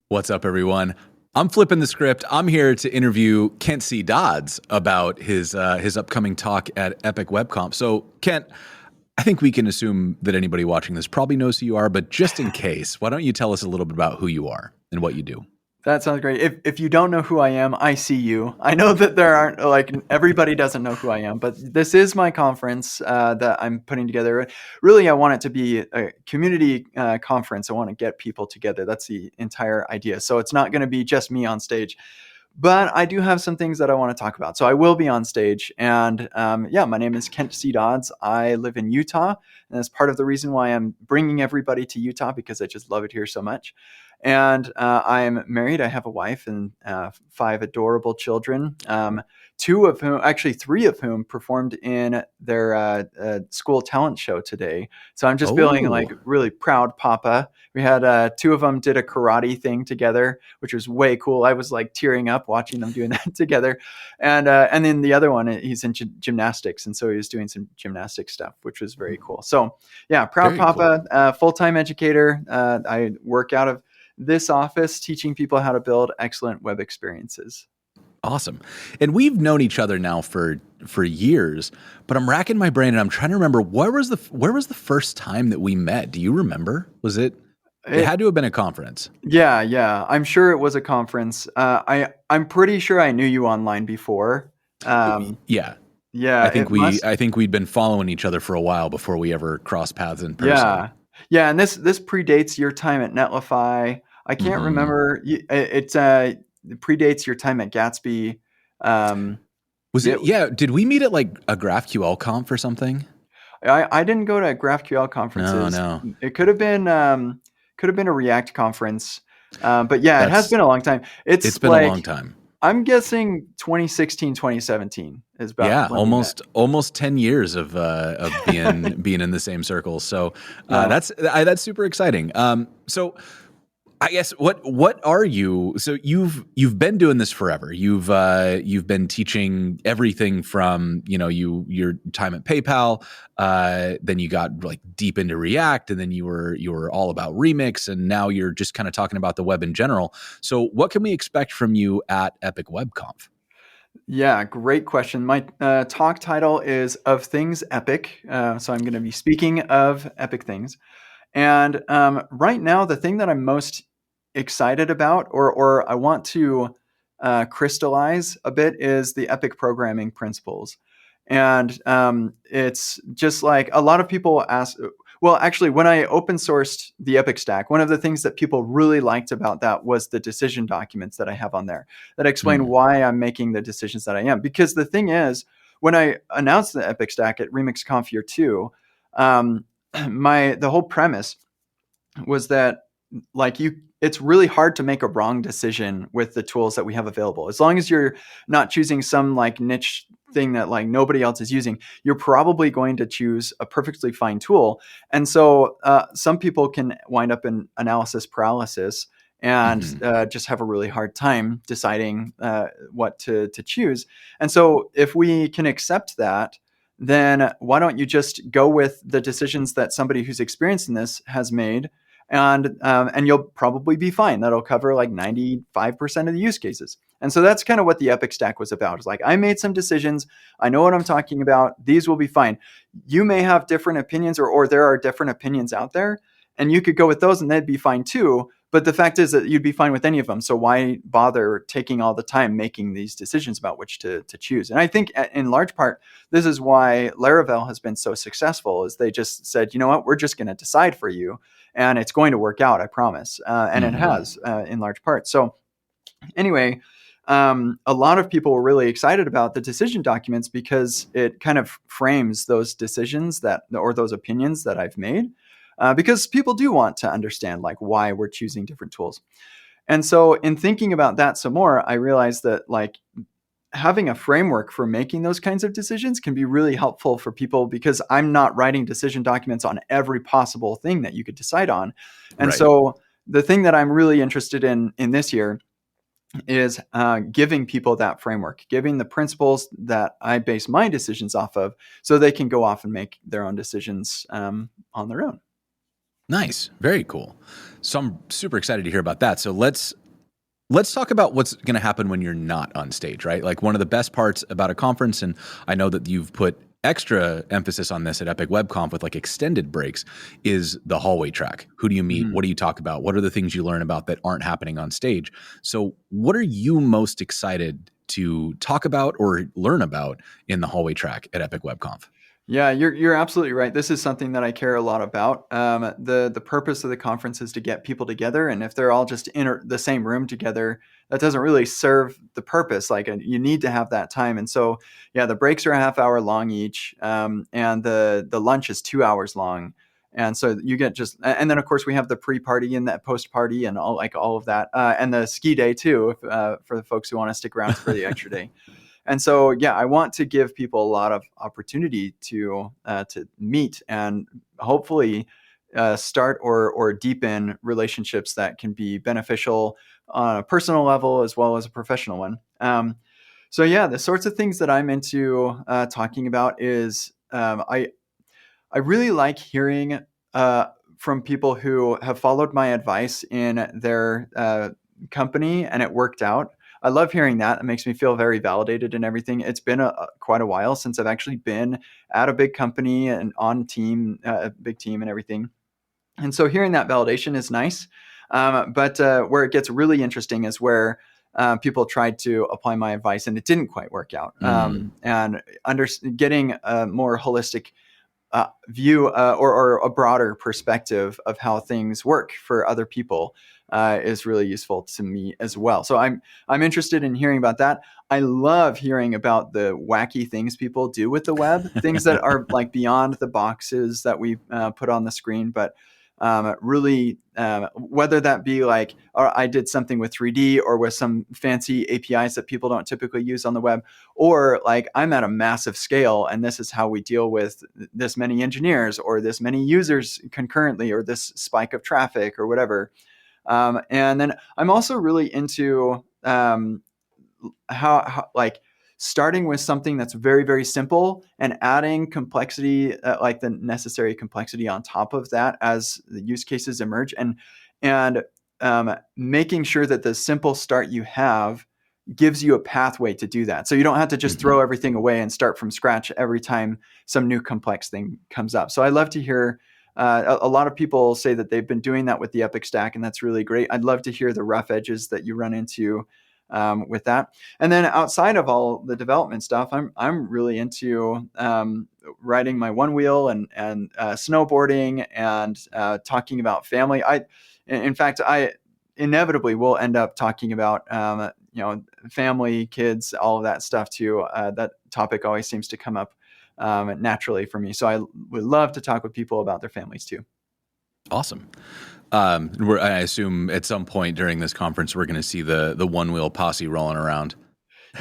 What's up, everyone? I'm flipping the script. I'm here to interview Kent C. Dodds about his upcoming talk at Epic Web Conf. So, Kent, I think we can assume that anybody watching this probably knows who you are, but just in case, why don't you tell us a little bit about who you are and what you do? That sounds great. If you don't know who I am, I see you. I know that there aren't, everybody doesn't know who I am, but this is my conference that I'm putting together. Really, I want it to be a community conference. I want to get people together. That's the entire idea. So it's not going to be just me on stage, but I do have some things that I want to talk about. So I will be on stage. And my name is Kent C. Dodds. I live in Utah. And that's part of the reason why I'm bringing everybody to Utah, because I just love it here so much. And I'm married. I have a wife and 5 adorable children. Three of whom performed in their school talent show today. So I'm just feeling like really proud papa. We had 2 of them did a karate thing together, which was way cool. I was like tearing up watching them doing that together. And then the other one, he's in gymnastics. And so he was doing some gymnastic stuff, which was very cool. So yeah, proud Very papa, cool. full-time educator. I work out of this office teaching people how to build excellent web experiences. Awesome. And we've known each other now for years, but I'm racking my brain and I'm trying to remember where was the first time that we met? Do you remember? Was it had to have been a conference. Yeah. I'm sure it was a conference. I'm pretty sure I knew you online before. Yeah. Yeah. I think we'd been following each other for a while before we ever crossed paths in person. Yeah. And this predates your time at Netlify. I can't remember. It predates your time at Gatsby. Was it? Yeah. Did we meet at like a GraphQL conf or something? I didn't go to GraphQL conferences. No. It could have been a React conference. But yeah, it has been a long time. It's been a long time. I'm guessing 2016, 2017 is about almost 10 years of being in the same circles. So that's super exciting. So I guess what are you? So you've been doing this forever. You've been teaching everything from your time at PayPal. Then you got like deep into React, and then you were all about Remix, and now you're just kind of talking about the web in general. So what can we expect from you at Epic Web Conf? Yeah, great question. My talk title is Of Things Epic. So I'm going to be speaking of epic things. And right now, the thing that I'm most excited about, or I want to crystallize a bit, is the epic programming principles. And it's just like a lot of people ask. Well, actually, when I open sourced the Epic Stack, one of the things that people really liked about that was the decision documents that I have on there that explain why I'm making the decisions that I am. Because the thing is, when I announced the Epic Stack at RemixConf Year 2, the whole premise was that it's really hard to make a wrong decision with the tools that we have available. As long as you're not choosing some like niche thing that like nobody else is using, you're probably going to choose a perfectly fine tool. And so some people can wind up in analysis paralysis and just have a really hard time deciding what to choose. And so if we can accept that, then why don't you just go with the decisions that somebody who's experienced in this has made, and you'll probably be fine. That'll cover like 95% of the use cases. And so that's kind of what the Epic Stack was about. It's like, I made some decisions. I know what I'm talking about. These will be fine. You may have different opinions, or there are different opinions out there, and you could go with those and they'd be fine too. But the fact is that you'd be fine with any of them. So why bother taking all the time making these decisions about which to choose? And I think in large part, this is why Laravel has been so successful, is they just said, you know what, we're just going to decide for you. And it's going to work out, I promise. And it has in large part. So anyway, a lot of people were really excited about the decision documents because it kind of frames those decisions or those opinions that I've made. Because people do want to understand like why we're choosing different tools. And so in thinking about that some more, I realized that like having a framework for making those kinds of decisions can be really helpful for people, because I'm not writing decision documents on every possible thing that you could decide on. And so the thing that I'm really interested in this year is giving people that framework, giving the principles that I base my decisions off of, so they can go off and make their own decisions on their own. Nice. Very cool. So I'm super excited to hear about that. So let's talk about what's going to happen when you're not on stage, right? Like one of the best parts about a conference, and I know that you've put extra emphasis on this at Epic Web Conf with like extended breaks, is the hallway track. Who do you meet? What do you talk about? What are the things you learn about that aren't happening on stage? So what are you most excited to talk about or learn about in the hallway track at Epic Web Conf? Yeah, you're absolutely right. This is something that I care a lot about. The purpose of the conference is to get people together, and if they're all just in the same room together, that doesn't really serve the purpose. Like you need to have that time, and so yeah, the breaks are a half hour long each, and the lunch is 2 hours long, and so you get just, and then of course we have the pre-party and that post-party and all of that, and the ski day too, for the folks who want to stick around for the extra day. And so, yeah, I want to give people a lot of opportunity to meet and hopefully start or deepen relationships that can be beneficial on a personal level as well as a professional one. So, yeah, the sorts of things that I'm into talking about is I really like hearing from people who have followed my advice in their company and it worked out. I love hearing that. It makes me feel very validated and everything. It's been quite a while since I've actually been at a big company and on team, a big team and everything. And so hearing that validation is nice. But where it gets really interesting is where people tried to apply my advice and it didn't quite work out. And getting a more holistic view or a broader perspective of how things work for other people is really useful to me as well. So I'm interested in hearing about that. I love hearing about the wacky things people do with the web, things that are like beyond the boxes that we put on the screen, but really, whether that be like, or I did something with 3D or with some fancy APIs that people don't typically use on the web, or like I'm at a massive scale and this is how we deal with this many engineers or this many users concurrently or this spike of traffic or whatever. And then I'm also really into how like starting with something that's very, very simple and adding complexity, like the necessary complexity on top of that as the use cases emerge, and making sure that the simple start you have gives you a pathway to do that. So you don't have to just throw everything away and start from scratch every time some new complex thing comes up. So I love to hear a lot of people say that they've been doing that with the Epic Stack, and that's really great. I'd love to hear the rough edges that you run into with that. And then outside of all the development stuff, I'm really into riding my one wheel and snowboarding and talking about family. In fact, I inevitably will end up talking about family, kids, all of that stuff too. That topic always seems to come up naturally for me. So I would love to talk with people about their families too. Awesome. I assume at some point during this conference, we're going to see the one wheel posse rolling around.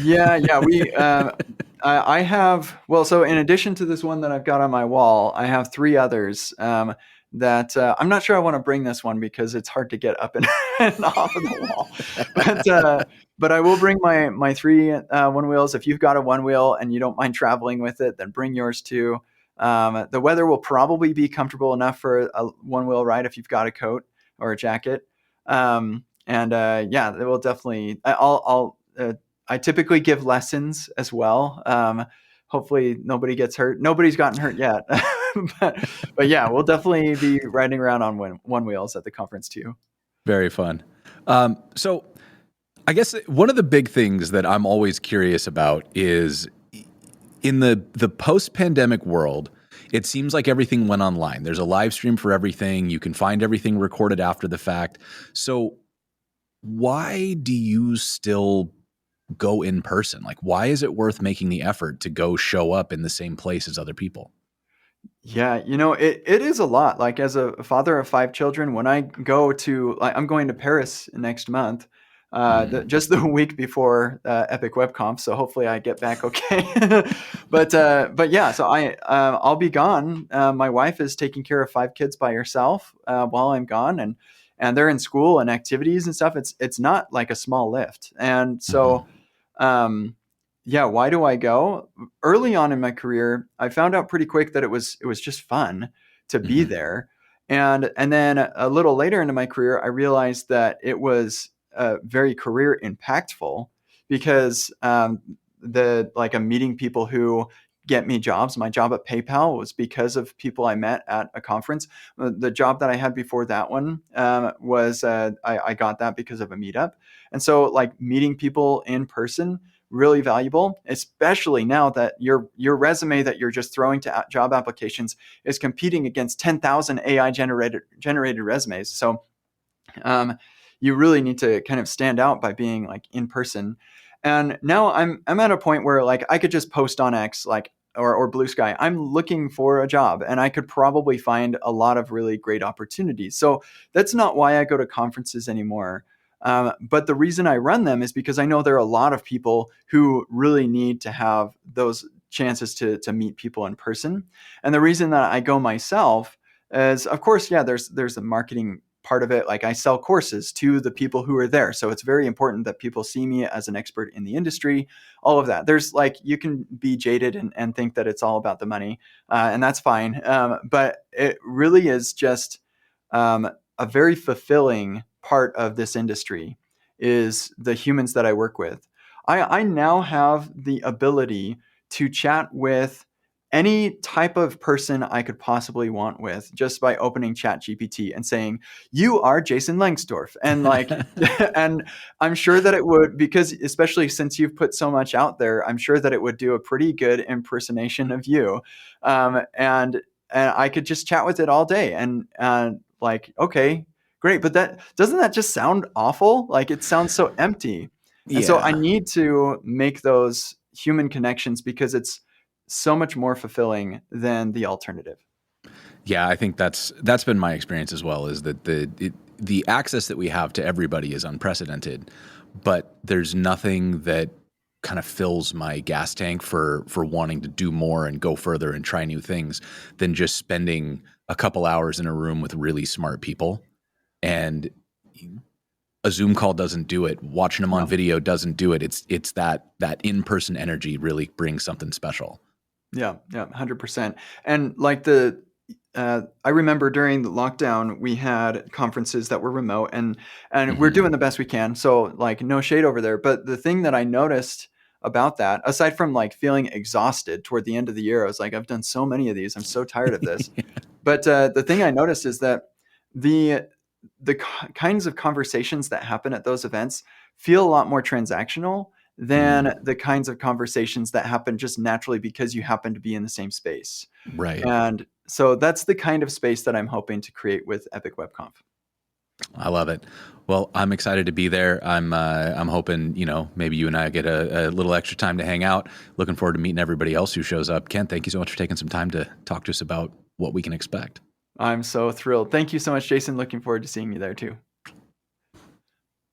Yeah. We, I have, well, so in addition to this one that I've got on my wall, I have three others that I'm not sure I want to bring this one because it's hard to get up and, and off of the wall. But I will bring my three one wheels. If you've got a one wheel and you don't mind traveling with it, then bring yours too. The weather will probably be comfortable enough for a one wheel ride if you've got a coat or a jacket. Yeah, it will definitely. I typically give lessons as well. Hopefully nobody gets hurt. Nobody's gotten hurt yet, but yeah, we'll definitely be riding around on one wheels at the conference too. Very fun. So I guess one of the big things that I'm always curious about is in the post-pandemic world, it seems like everything went online. There's a live stream for everything. You can find everything recorded after the fact. So why do you still go in person? Like, why is it worth making the effort to go show up in the same place as other people? Yeah, it is a lot. Like as a father of 5 children, when I go to, like, I'm going to Paris next month, just the week before Epic Web Conf. So hopefully I get back okay. But yeah, so I'll be gone. My wife is taking care of 5 kids by herself while I'm gone, and they're in school and activities and stuff. It's not like a small lift, and so. Yeah, why do I go? Early on in my career, I found out pretty quick that it was just fun to be there. And then a little later into my career, I realized that it was very career impactful because I'm meeting people who get me jobs. My job at PayPal was because of people I met at a conference. The job that I had before that one was I got that because of a meetup. And so like meeting people in person, really valuable, especially now that your resume that you're just throwing to job applications is competing against 10,000 AI generated resumes. So you really need to kind of stand out by being like in person. And now I'm at a point where like I could just post on X like or Blue Sky. I'm looking for a job and I could probably find a lot of really great opportunities. So that's not why I go to conferences anymore. But the reason I run them is because I know there are a lot of people who really need to have those chances to meet people in person. And the reason that I go myself is, of course, yeah, there's a marketing part of it. Like I sell courses to the people who are there. So it's very important that people see me as an expert in the industry, all of that. There's like, you can be jaded and think that it's all about the money, and that's fine. But it really is just a very fulfilling part of this industry is the humans that I work with. I now have the ability to chat with any type of person I could possibly want with just by opening ChatGPT and saying, "You are Jason Lengstorf." And like, and I'm sure that it would, because especially since you've put so much out there, I'm sure that it would do a pretty good impersonation of you. And I could just chat with it all day and like, okay, great. But doesn't that just sound awful? Like it sounds so empty. And so I Yeah. need to make those human connections because it's so much more fulfilling than the alternative. Yeah, I think that's been my experience as well, is that the access that we have to everybody is unprecedented, but there's nothing that kind of fills my gas tank for wanting to do more and go further and try new things than just spending a couple hours in a room with really smart people. And a Zoom call doesn't do it. Watching them on No. video doesn't do it. It's that in-person energy really brings something special. Yeah, 100%. And like I remember during the lockdown, we had conferences that were remote, and we're Mm-hmm. doing the best we can. So like, no shade over there. But the thing that I noticed about that, aside from like feeling exhausted toward the end of the year, I was like, I've done so many of these. I'm so tired of this. But the thing I noticed is that the kinds of conversations that happen at those events feel a lot more transactional than the kinds of conversations that happen just naturally because you happen to be in the same space. Right. And so that's the kind of space that I'm hoping to create with Epic Web Conf. I love it. Well, I'm excited to be there. I'm hoping, maybe you and I get a little extra time to hang out. Looking forward to meeting everybody else who shows up. Ken, thank you so much for taking some time to talk to us about what we can expect. I'm so thrilled. Thank you so much, Jason. Looking forward to seeing you there too.